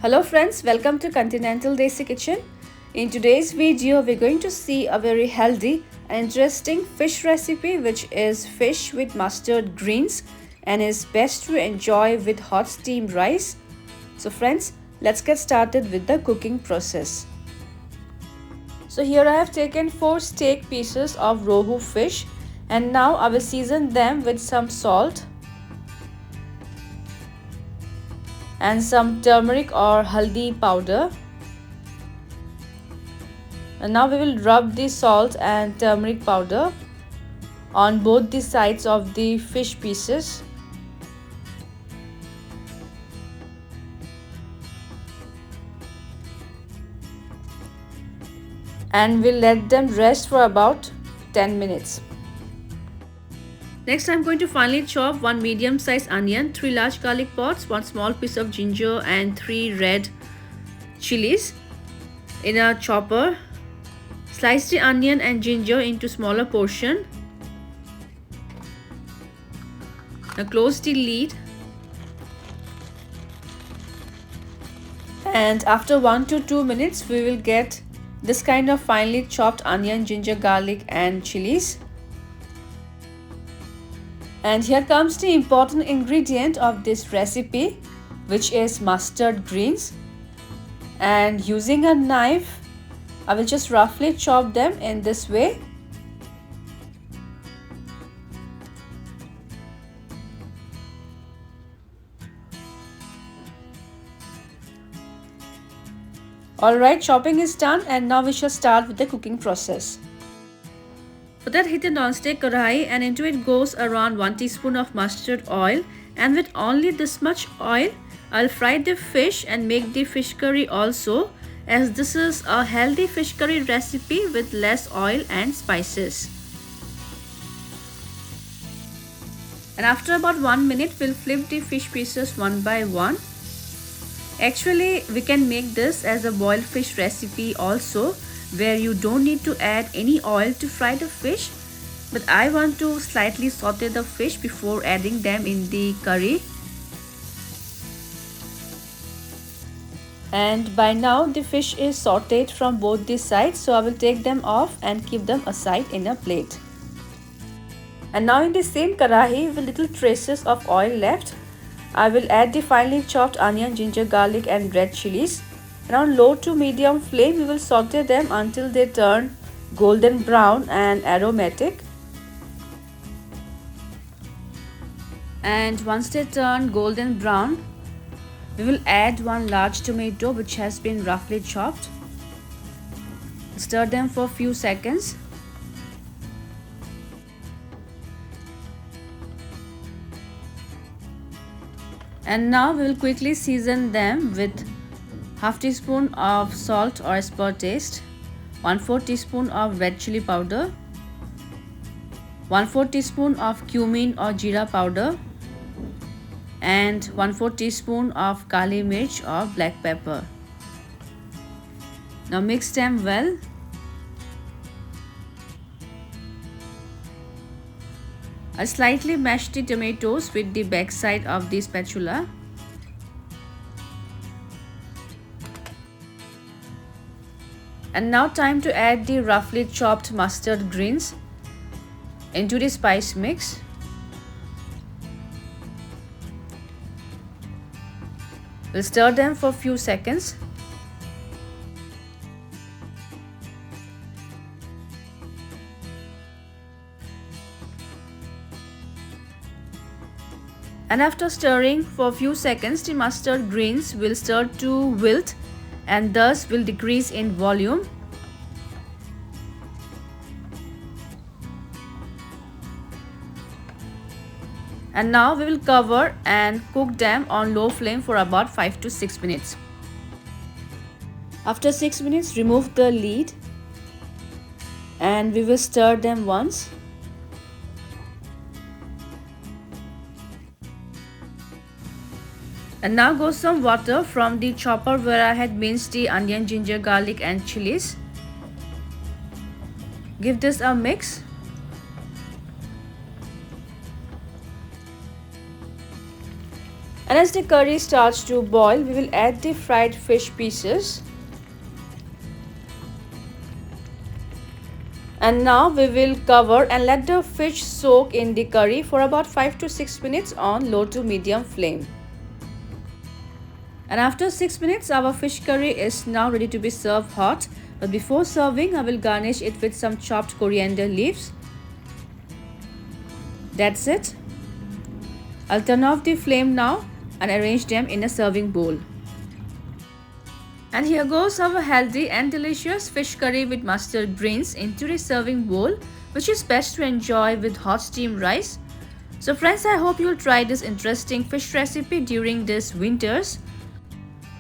Hello friends, welcome to Continental Desi Kitchen. In today's video, we're going to see a very healthy and interesting fish recipe which is fish with mustard greens and is best to enjoy with hot steamed rice. So friends, let's get started with the cooking process. So here I have taken 4 steak pieces of Rohu fish and now I will season them with some salt and some turmeric or heathy powder. And now we will rub the salt and turmeric powder on both the sides of the fish pieces. And we'll let them rest for about 10 minutes. Next, I'm going to finely chop 1 medium-sized onion, 3 large garlic pods, 1 small piece of ginger and 3 red chillies in a chopper. Slice the onion and ginger into smaller portion. Now close the lid. And after 1 to 2 minutes, we will get this kind of finely chopped onion, ginger, garlic and chillies. And here comes the important ingredient of this recipe, which is mustard greens. And using a knife, I will just roughly chop them in this way. Alright, chopping is done and now we shall start with the cooking process. For that, heat a non-stick kadai and into it goes around 1 teaspoon of mustard oil, and with only this much oil, I'll fry the fish and make the fish curry also, as this is a healthy fish curry recipe with less oil and spices. And after about 1 minute, we'll flip the fish pieces one by one. Actually, we can make this as a boiled fish recipe also, where you don't need to add any oil to fry the fish, but I want to slightly saute the fish before adding them in the curry. And by now the fish is sauteed from both the sides, so I will take them off and keep them aside in a plate. And now in the same karahi with little traces of oil left, I will add the finely chopped onion, ginger, garlic and red chillies. And on low to medium flame, we will saute them until they turn golden brown and aromatic. And once they turn golden brown, we will add 1 large tomato which has been roughly chopped. Stir them for a few seconds. And now we will quickly season them with half teaspoon of salt or as per taste, 1/4 teaspoon of red chilli powder, 1/4 teaspoon of cumin or Zeera powder, and 1/4 teaspoon of kali mirch or black pepper. Now mix them well. I slightly mash the tomatoes with the back side of the spatula. And now time to add the roughly chopped mustard greens into the spice mix. We'll stir them for a few seconds. And after stirring for a few seconds, the mustard greens will start to wilt and thus will decrease in volume. And now we will cover and cook them on low flame for about 5 to 6 minutes. After 6 minutes, remove the lid and we will stir them once. And now goes some water from the chopper where I had minced the onion, ginger, garlic and chillies. Give this a mix. And as the curry starts to boil, we will add the fried fish pieces. And now we will cover and let the fish soak in the curry for about 5 to 6 minutes on low to medium flame. And after 6 minutes, our fish curry is now ready to be served hot. But before serving, I will garnish it with some chopped coriander leaves. That's it. I'll turn off the flame now and arrange them in a serving bowl. And here goes our healthy and delicious fish curry with mustard greens into the serving bowl, which is best to enjoy with hot steamed rice. So friends, I hope you'll try this interesting fish recipe during this winters.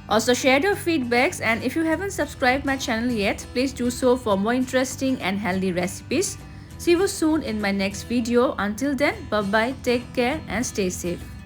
Also share your feedbacks, and if you haven't subscribed my channel yet, please do so for more interesting and healthy recipes. See you soon in my next video. Until then, bye bye, take care and stay safe.